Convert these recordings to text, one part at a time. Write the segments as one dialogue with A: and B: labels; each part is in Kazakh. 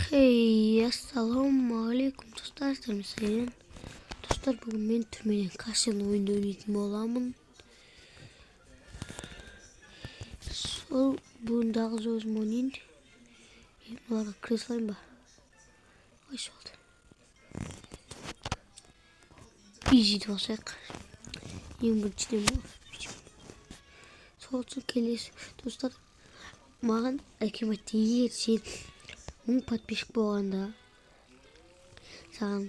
A: Hey, assalamualaikum dostlar, sen. Dostlar, bugün men Түрмеден kaçan oyunda oynayатын боламын. Сол буындағы өзім ойнайын. Мыналарға кіре салайын ба? Қайшы болды. Easy'ді басайық. Ең біріншіден бұл. Сол үшін келесі достар, маған әкем айтты, егер сен 1000 подписчик болғанда саған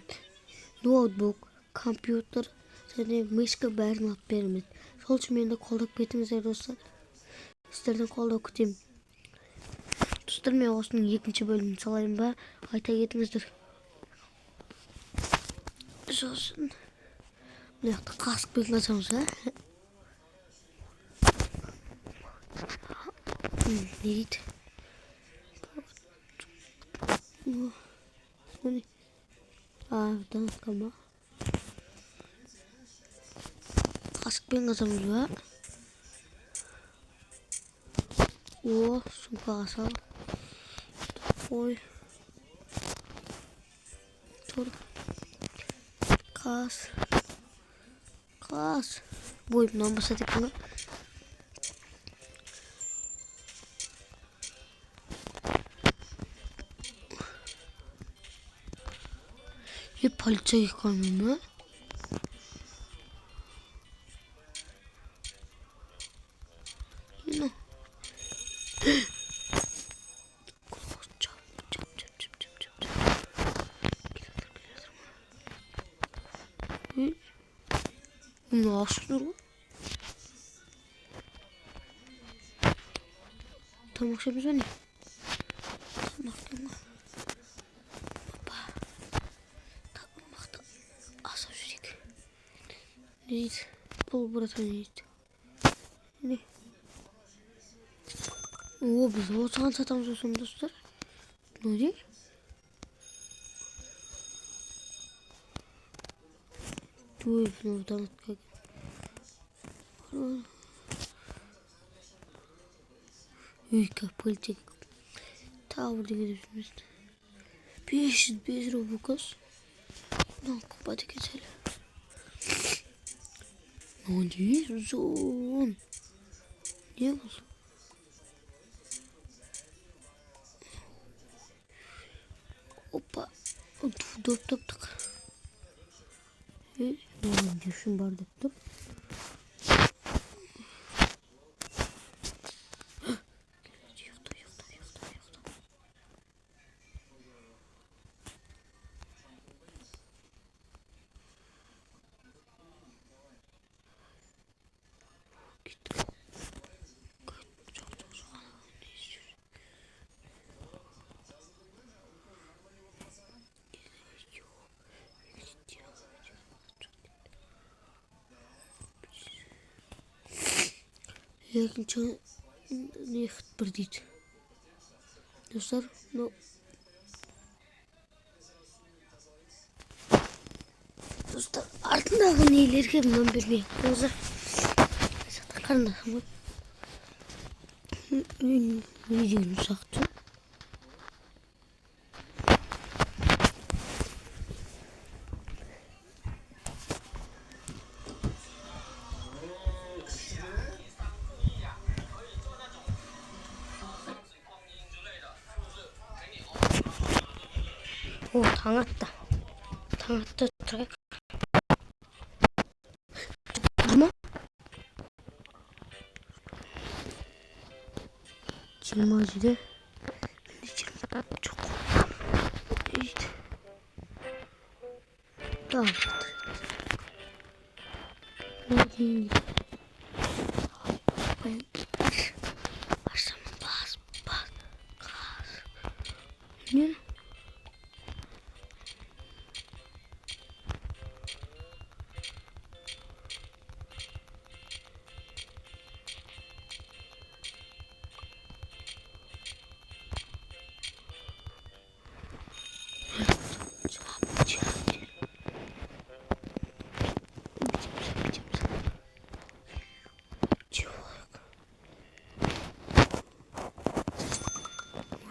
A: ноутбук, компьютер және мышка бәрін алып беремін. Сол үшін мені қолдап кетіңіздер достар. Сіздерден қолдау күтемін. Достар, мен осының екінші бөлімін салайын ба? Айта кетіңіздер. Сосын мына жақта қасықпен қазамыз, не дейді? Данатқан ба? Қасықпен қазамыз ба? Сумкаға сал. Қой. Тұр. Қас. Бойымнан басады екен ғой. Полицейге қалмайым ба? Bunu açtır o. Tam akşam üzerine. Asa sürekli. Ne değil? Bul burada ne değil? Ne? Biz o zaman satamız olsun dostlar. Ne değil? Dur, buradan atlayalım. Politik. Tavır gidiyorsunuz. 505 roblokс. Ne kupada geçelim. Ne diyorsun? Ne oldu? Hoppa. Dur. Ne diyorsun bardakta? Yakınca nefret bir değil. Dostlar, no. Dostlar, ardınдағы нелерге мән бермей қойыңыздар. Сатыр қарындасым ғой. Не деген ұсақты? Таң атты тұрайық. Жиырма? 27. Жоқ. Дейді. Таң атты. Не дейді? Ашамын, бас. Не?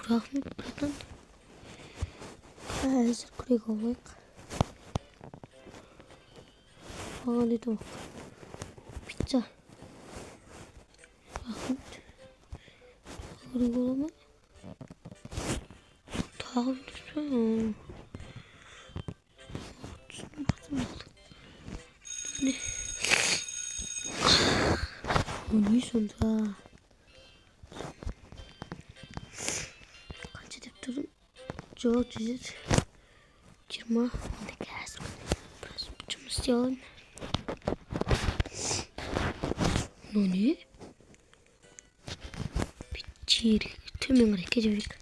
A: Рахмет, братан. Әзір күрек алайық. Маған еді оқ. Пицца. Рахмет. Күрек ола ма? Тағы жүрсе. Не сонда? Қанша деп тұрдым? Жоқ, 20. Онда қазір біраз жұмыс істей аламын. Мынау не? Жер төмен қарай кете берейік.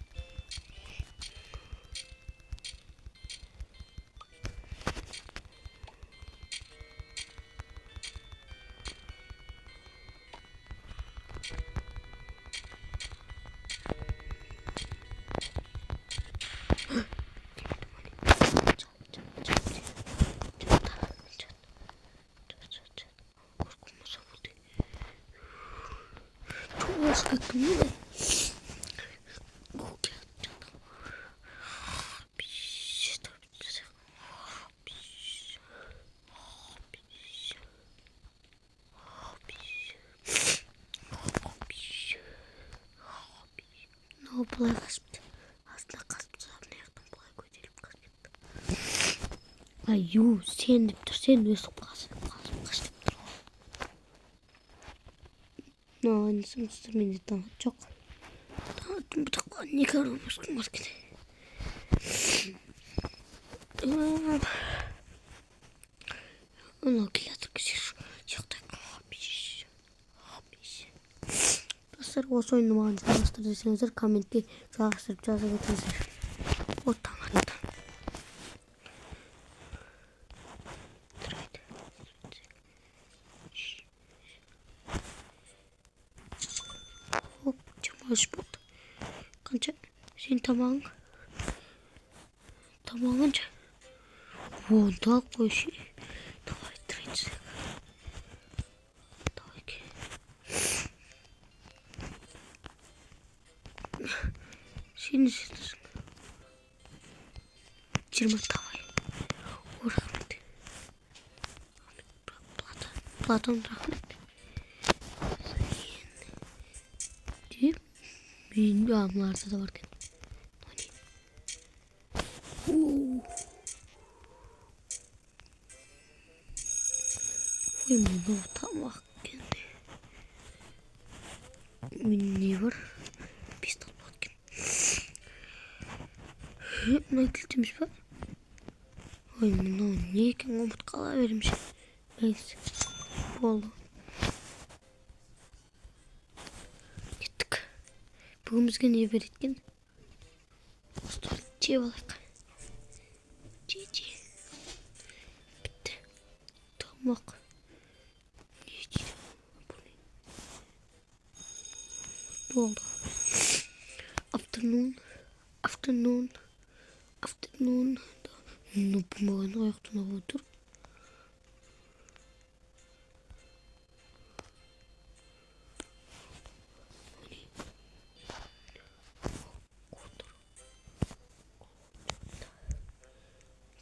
A: Как мило. Но былай қашыпты. Астына қасып тастап, аяқтан былай көтеріліп қашыпты. Аю, сен деп тұр, сен өсіп қасып қаш деп тұр. Нағайнысың тұстыр, менде таңат жоқ. Таңаттың бұтаққа не қарамасқым бар кеді. Анау келатыр кесер жақтай. Достар, осы ойынды маған жалғастыр десеңіздер, комментке жалғастырып жазып өтіңіздер. Вот таңат. Оп, 23 болды. Қанша? Сен тамағың? Тамағың қанша? Онда қойшы. Давай, трейдсі. Давай, ке. Сен не сетесің? 20 давай. О, рахмет. Платон, рахмет. Деп, мен амларда да бар кен. Ой, мұны тамақ кенде. Мен не бар? 5 талпақ кен. Мұны кілтеміз ба? Ой, мұны не екен ұмыт қала беремші. Нәйсі. Болды. Кеттік. Бүгін бізге не береткен? Осылар жеп алайық. Же. Бітті. Тамақ. Не дейді? Болды. Afternoon. Ну, помогай, аяқтан ап отыр.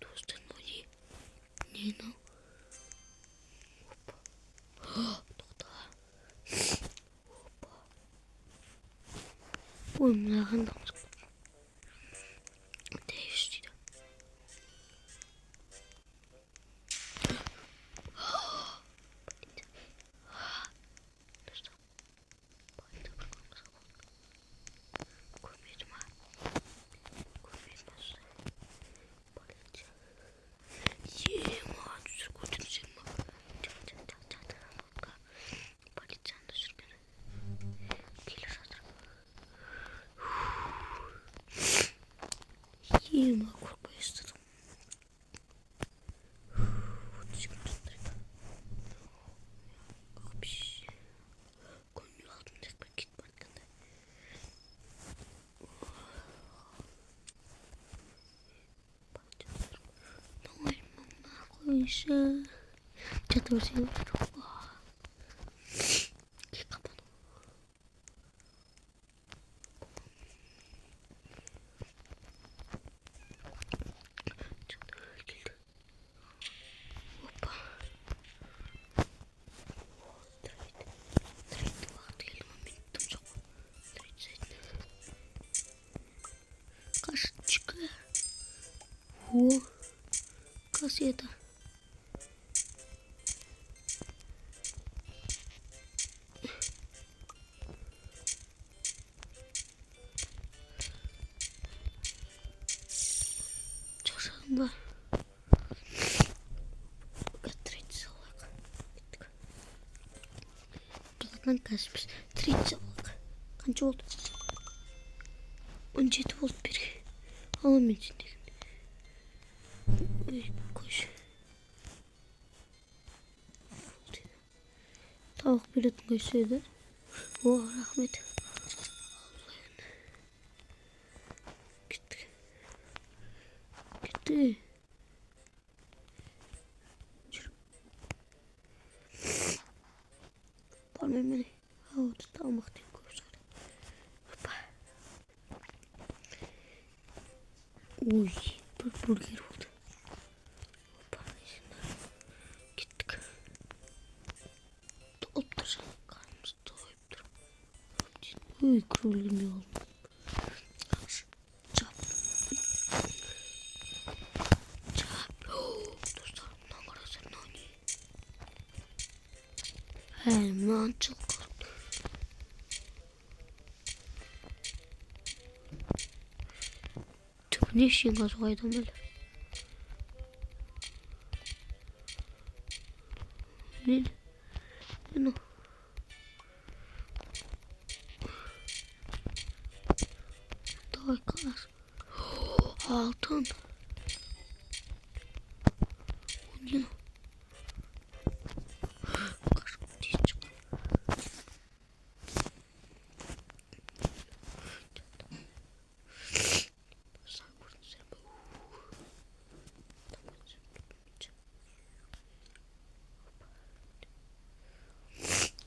A: Достар, не мынау? Тоқта. Ой, мынаған да дәйіш дейді. Ема қорқпай ұстадым. Көңіл алдым тек бір кетіп бартқандай. Ноймамна қойшы. Жата берсең бар. Кек қапану. О, кассета. Çalışalım da. Tretий салак. Birazdan kaçmış. Tretий салак. Kaç oldu? 17 oldu biri. Alalım içindeki. Koş. Tavuk bir atın koşuyordu. Oh rahmet. Allah'ın. Gitti. Gitti. Parmağım beni. Havada tamam diye koşar. Hoppa. Uy. Bir burger oldu. Hoppa. Gittik. Dolup duracağım. Karnımız doyup dur. Uy kurulum yol. Çap. Çap. Dostlar bundan karası nani. Hemen çok. Ne işin gaz koydum böyle? Ne? Ne o? Daha kaz. Altın. Ne?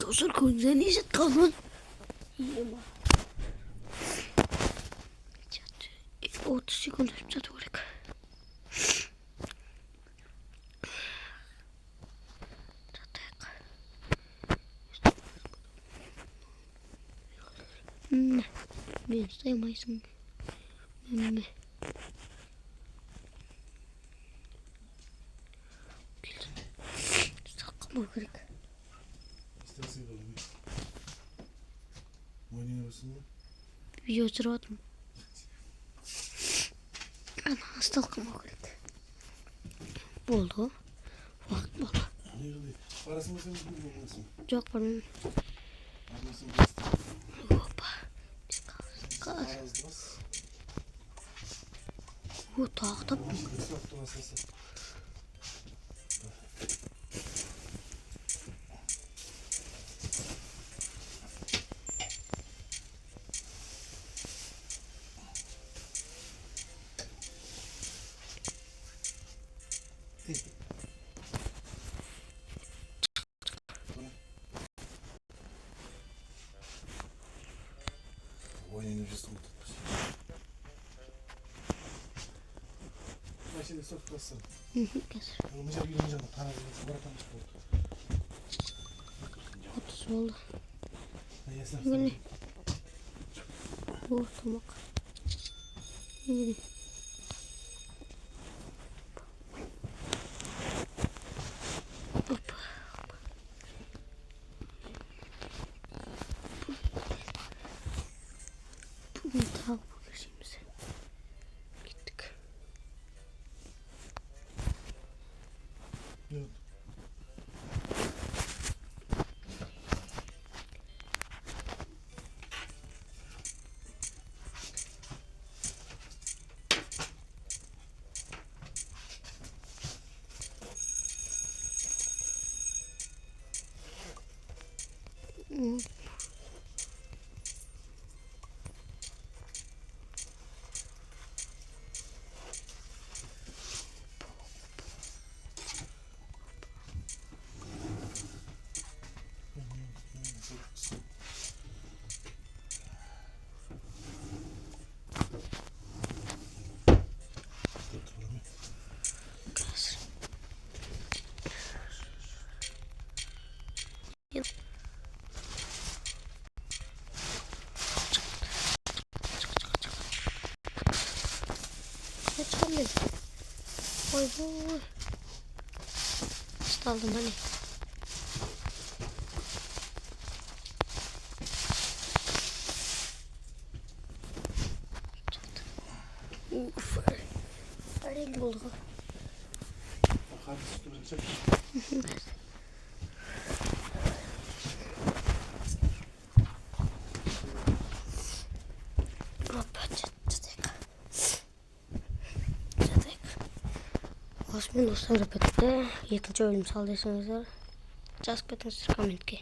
A: Dostlar koyunca niye kalın? İyiyim ha. 30 sekund yapacağız oraya. Ne saymayasın? Ne? Sakın gerek.
B: İstersen de olayım. Oynuyorsun mu?
A: Video sıraladım. Ana hastalıkım gerek. Oldu. Vakit oldu.
B: Ne oluyor? Parasını sen bilmiyorsun.
A: Çok var benim.
B: Parasını bastı.
A: Hoppa. Kaz.
B: Arazdas.
A: Bu tahta.
B: Soktu asası. Oyun öncesi unutmuş. Şimdi soktu asası.
A: Kes.
B: Olmayacak birinci adam. Tanrı'nın bırakılmış oldu.
A: 30 oldu.
B: Ne yesem
A: Böyle.
B: sen?
A: Bu tamam. İyi. Hoppa. Bugün tavuk bakışımız. Gittik.
B: Yok.
A: Ойбой. Ұсталдым әлі. Уф. Әрең болды ғой.
B: Қарсы сүті бірінші.
A: Осымен достар бітті. Екінші бөлім сал десеңіздер жазып кетіңіздер комментке.